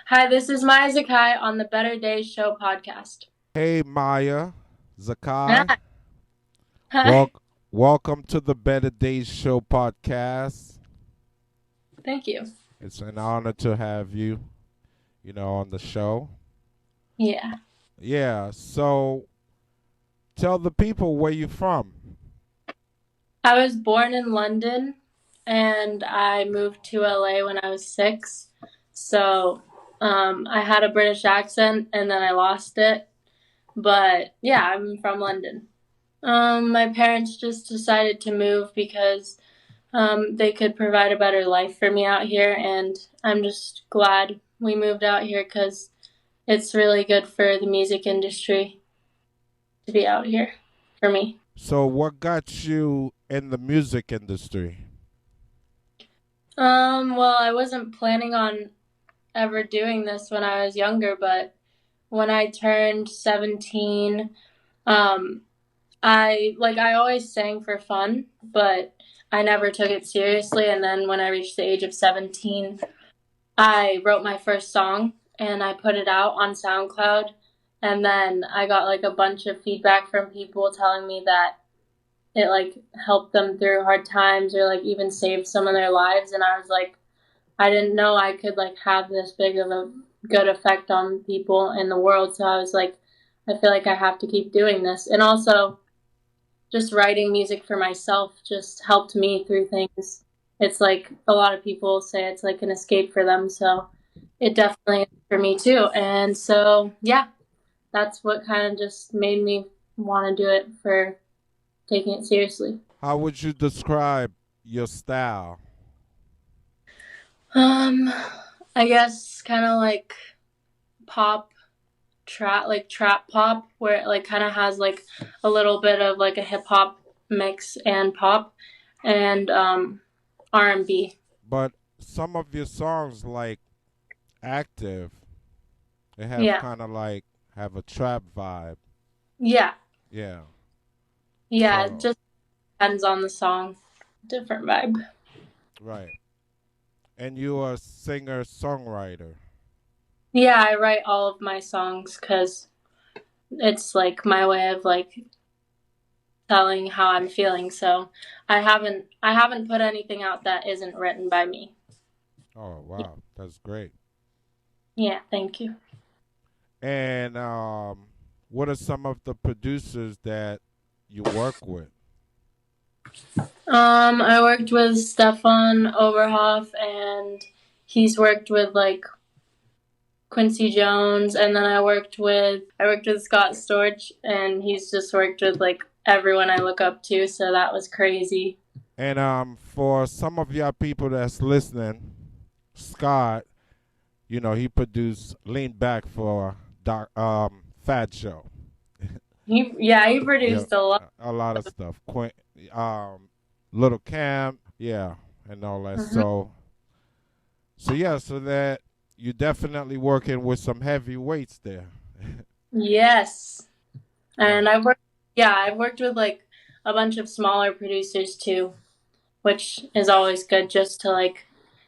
Hi, this is Maia Zakay on the Better Days Show podcast. Hey Maia Zakay. Hi. Hi. Wel- Welcome to the Better Days Show podcast. Thank you. It's an honor to have you, on the show. Yeah. Yeah, so tell the people where you're from. I was born in London and I moved to LA when I was 6. So I had a British accent and then I lost it. But yeah, I'm from London. My parents just decided to move because they could provide a better life for me out here. And I'm just glad we moved out here because it's really good for the music industry to be out here for me. So, what got you in the music industry? Well, I wasn't planning on ever doing this when I was younger, but when I turned 17, um, I always sang for fun, but I never took it seriously. And then when I reached the age of 17, I wrote my first song and I put it out on SoundCloud. And then I got like a bunch of feedback from people telling me that it like helped them through hard times or like even saved some of their lives. And I was like, I didn't know I could like have this big of a good effect on people in the world. So I was like, I feel like I have to keep doing this. And also just writing music for myself just helped me through things. It's like a lot of people say it's like an escape for them. So it definitely is for me too. And so, yeah, that's what kind of just made me want to do it for taking it seriously. How would you describe your style? Um, I guess kind of like pop trap, like trap pop, where it like kind of has like a little bit of like a hip hop mix and pop and R&B. But some of your songs, like Active, they have Yeah, kind of like have a trap vibe. yeah, Yeah. yeah. It So, just depends on the song, different vibe. right. And you're a singer songwriter. Yeah, I write all of my songs because it's like my way of like telling how I'm feeling. So I haven't put anything out that isn't written by me. Oh wow, that's great. Yeah, thank you. And what are some of the producers that you work with? I worked with Stefan Oberhoff, and he's worked with like Quincy Jones, and then I worked with Scott Storch, and he's just worked with like everyone I look up to. So that was crazy. And for some of y'all people that's listening, Scott, he produced "Lean Back" for Fat Show. He Yeah, produced a lot. a lot of stuff. Um, Little Camp, yeah, and all that. Mhm. So yeah, so that you're definitely working with some heavy weights there. Yes, Right. and I've worked with like a bunch of smaller producers too, which is always good just to like,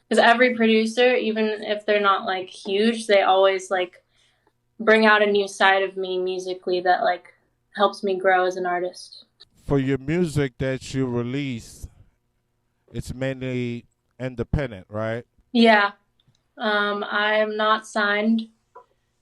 because every producer, even if they're not like huge, they always like bring out a new side of me musically that like helps me grow as an artist. For your music that you release, it's mainly independent, right? Yeah, I am not signed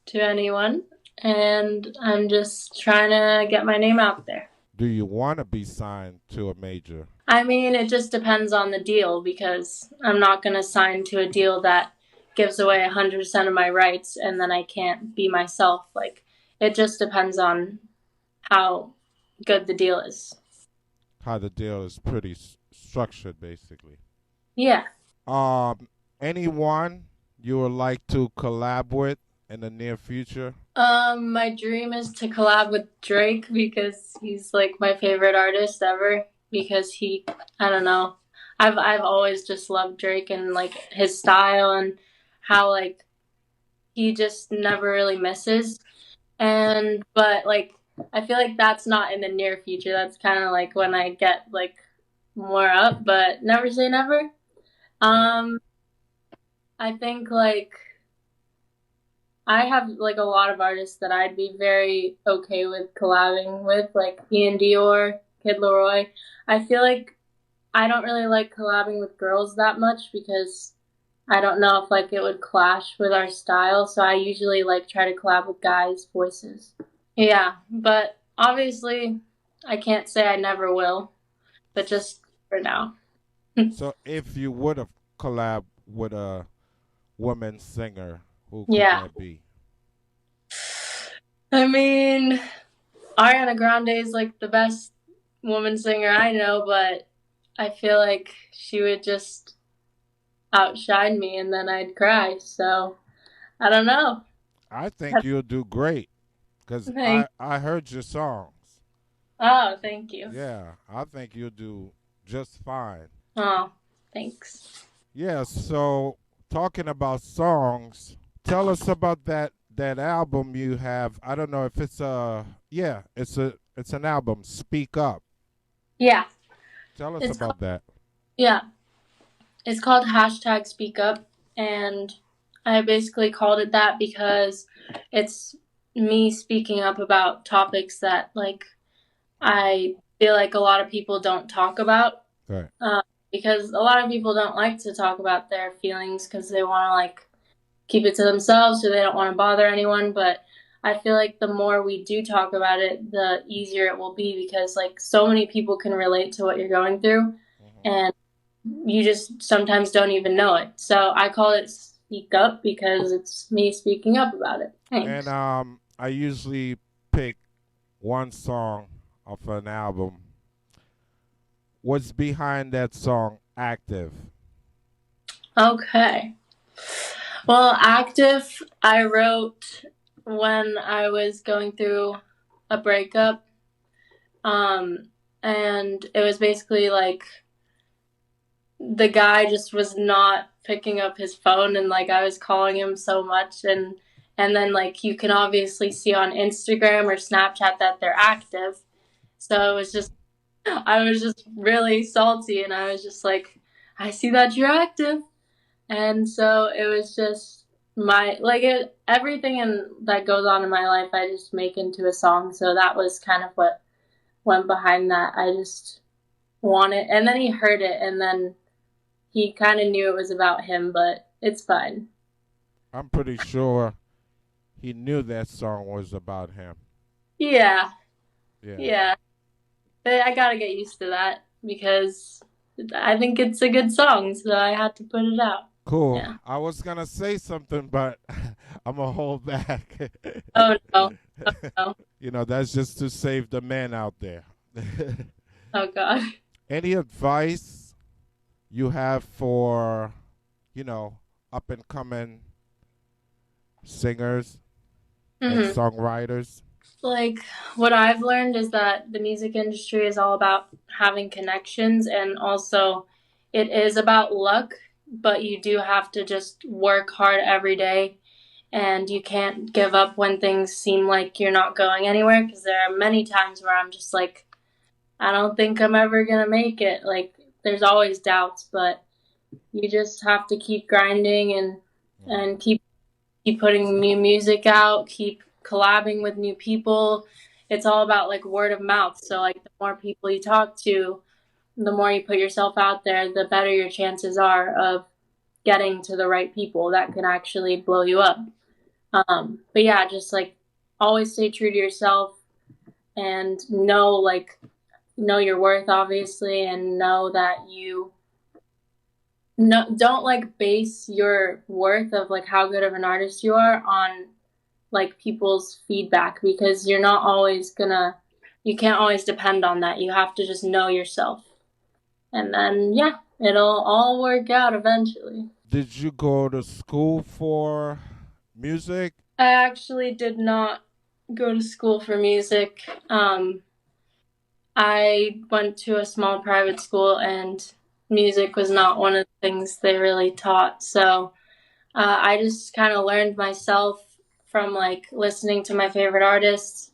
to anyone, and I'm just trying to get my name out there. Do you want to be signed to a major? I mean, it just depends on the deal because I'm not going to sign to a deal that gives away 100% of my rights and then I can't be myself. Like, it just depends on how good the deal is. How the deal is pretty structured, basically. Yeah. Um, Anyone you would like to collab with in the near future? My dream is to collab with Drake because he's like my favorite artist ever because I don't know. I've always just loved Drake and like his style and how like he just never really misses. And but like I feel like that's not in the near future. That's kind of like when I get like more up, but never say never. Right. Um I think like I have like a lot of artists that I'd be very okay with collabing with, like Ian Dior, Kid Laroi. I feel like I don't really like collabing with girls that much because I don't know if like it would clash with our style, so I usually like try to collab with guys' voices. Yeah, but obviously I can't say I never will, but just for now. So if you would have collabed with a woman singer, who could Yeah. that be? I mean, Ariana Grande is like the best woman singer I know, but I feel like she would just outshine me and then I'd cry. So I don't know. I think you'll do great because Thank I heard your songs. Oh, thank you. Yeah, I think you'll do just fine. Oh, thanks. Yeah, so talking about songs, tell us about that album you have. I don't know if it's a yeah, it's an album, Speak Up. Yeah, Tell us it's about that. yeah, it's called hashtag Speak Up, and I basically called it that because it's me speaking up about topics that like I feel like a lot of people don't talk about. Right. Uh, because a lot of people don't like to talk about their feelings because they want to like keep it to themselves so they don't want to bother anyone. But I feel like the more we do talk about it, the easier it will be because like so many people can relate to what you're going through, Hmm. and you just sometimes don't even know it. So I call it Speak Up because it's me speaking up about it. And Thanks. I usually pick one song off an album. What's behind that song, Active? Okay. Well, Active, I wrote when I was going through a breakup. Um, and it was basically like the guy just was not picking up his phone and like I was calling him so much and then like you can obviously see on Instagram or Snapchat that they're active. So it was just I was just really salty and I was just like I see that you're active. And so it was just my like it everything in that goes on in my life I just make into a song. So that was kind of what went behind that. I just wanted and then he heard it and then he kind of knew it was about him, but it's fine. I'm pretty sure he knew that song was about him. Yeah, Yeah. yeah. But I gotta get used to that because I think it's a good song, so I had to put it out. Cool. Yeah. I was gonna say something, but I'm gonna hold back. Oh no. Oh no. That's just to save the men out there. Oh God. Any advice you have for, up and coming singers and Hmm. songwriters? Like what I've learned is that the music industry is all about having connections and also it is about luck, but you do have to just work hard every day and you can't give up when things seem like you're not going anywhere because there are many times where I'm just like I don't think I'm ever going to make it. Like there's always doubts, but you just have to keep grinding Hmm. and keep putting new music out, keep collabing with new people. It's all about like word of mouth. So like the more people you talk to, the more you put yourself out there, the better your chances are of getting to the right people that can actually blow you up. But yeah, just like always stay true to yourself and know your worth obviously and know that you no don't like base your worth of like how good of an artist you are on like people's feedback because you're not always gonna you can't always depend on that. You have to just know yourself. And then yeah, it'll all work out eventually. Did you go to school for music? I actually did not go to school for music. I went to a small private school and music was not one of the things they really taught. So I just kind of learned myself from like listening to my favorite artists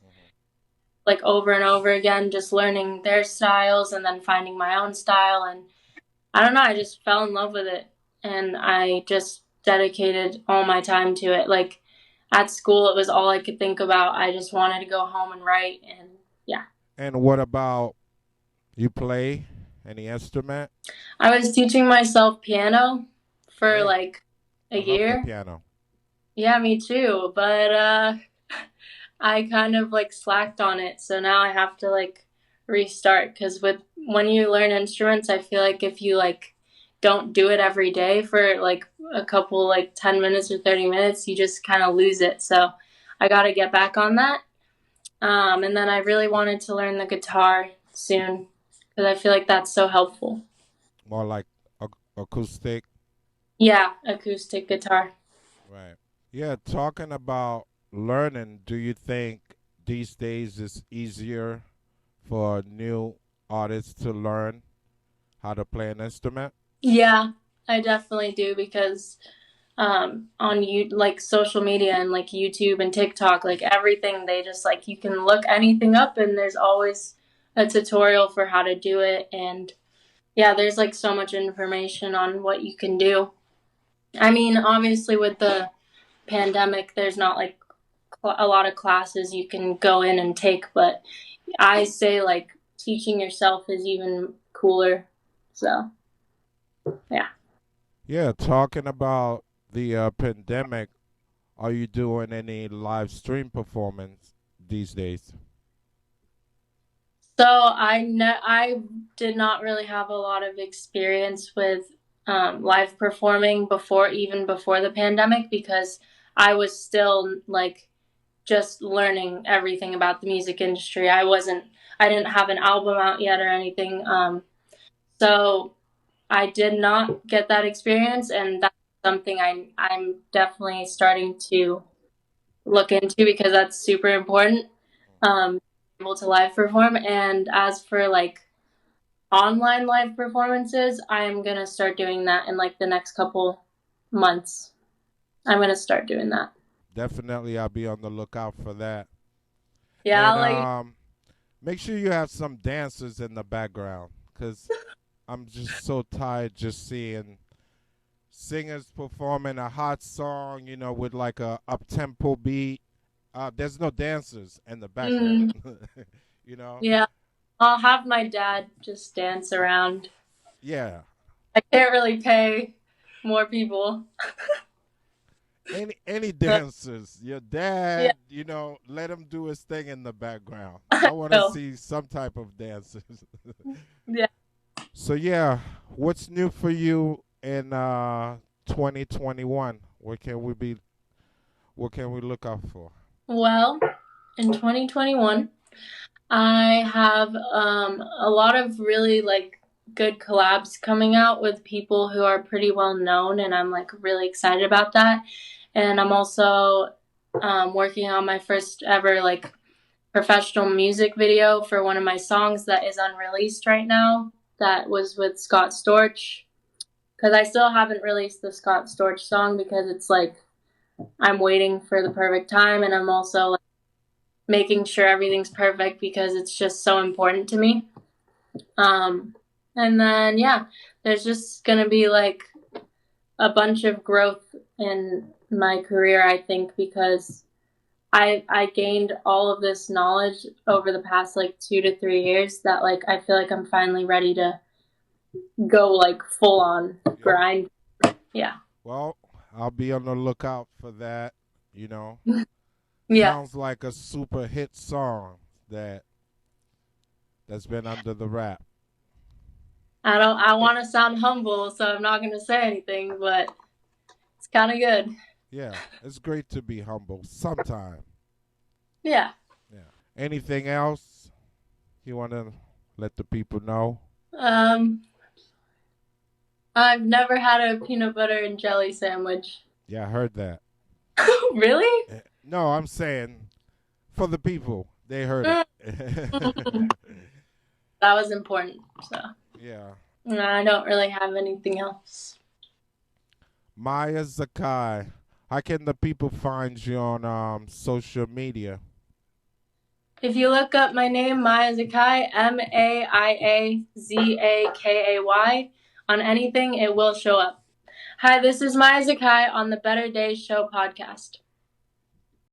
like over and over again, just learning their styles and then finding my own style. And I don't know, I just fell in love with it and I just dedicated all my time to it. Like, at school, it was all I could think about. I just wanted to go home and write, and yeah. And what about you play any instrument? I was teaching myself piano for Great. like a I love the year. piano. Yeah, me too. But I kind of like slacked on it, so now I have to like restart because with when you learn instruments, I feel like if you like don't do it every day for like a couple like 10 minutes or 30 minutes, you just kind of lose it. So I got to get back on that. And then I really wanted to learn the guitar soon because I feel like that's so helpful. More like acoustic. Yeah, acoustic guitar. Right. Yeah, talking about learning, do you think these days it's easier for new artists to learn how to play an instrument? Yeah, I definitely do because on you like social media and like YouTube and TikTok, like everything they just like you can look anything up and there's always a tutorial for how to do it and yeah, there's like so much information on what you can do. I mean, obviously with the pandemic, there's not like a lot of classes you can go in and take, but I say like teaching yourself is even cooler. So, yeah. Yeah, talking about the pandemic, are you doing any live stream performance these days? So I did not really have a lot of experience with live performing before even before the pandemic because I was still like just learning everything about the music industry. I didn't have an album out yet or anything. So I did not get that experience, and that's something I'm definitely starting to look into because that's super important. Able to live perform, and as for like online live performances, I'm gonna start doing that in like the next couple months. I'm gonna start doing that. Definitely, I'll be on the lookout for that. Yeah, And like make sure you have some dancers in the background, because I'm just so tired just seeing singers performing a hot song, with like a up tempo beat. There's no dancers in the background, mm, you know. yeah, I'll have my dad just dance around. Yeah, I can't really pay more people. any So, dancers. Your yeah, dad, let him do his thing in the background. I I want to will. see some type of dancers. Yeah. So yeah, what's new for you in 2021? What can we look out for? Well, in 2021, I have a lot of really like good collabs coming out with people who are pretty well known, and I'm like really excited about that. And I'm also working on my first ever like professional music video for one of my songs that is unreleased right now. That was with Scott Storch because I still haven't released the Scott Storch song because it's like I'm waiting for the perfect time, and I'm also like, making sure everything's perfect because it's just so important to me. Um, and then yeah, there's just gonna be like a bunch of growth in my career, I think, because I gained all of this knowledge over the past like 2 to 3 years that like I feel like I'm finally ready to go like full on Yep. grind. Yeah. Well, I'll be on the lookout for that. You know, Yeah. sounds like a super hit song that's been under the wrap. I want to sound humble, so I'm not going to say anything, but it's kind of good. Yeah, it's great to be humble sometime. Yeah. Yeah. Anything else you want to let the people know? Um, I've never had a peanut butter and jelly sandwich. Yeah, I heard that. Really? No, I'm saying for the people, they heard Mm, it. that was important. So Yeah. no, I don't really have anything else. Maia Zakay. How can the people find you on social media? If you look up my name, Maia Zakay, Maiazakay, on anything, it will show up. Hi, this is Maia Zakay on the Better Days Show podcast.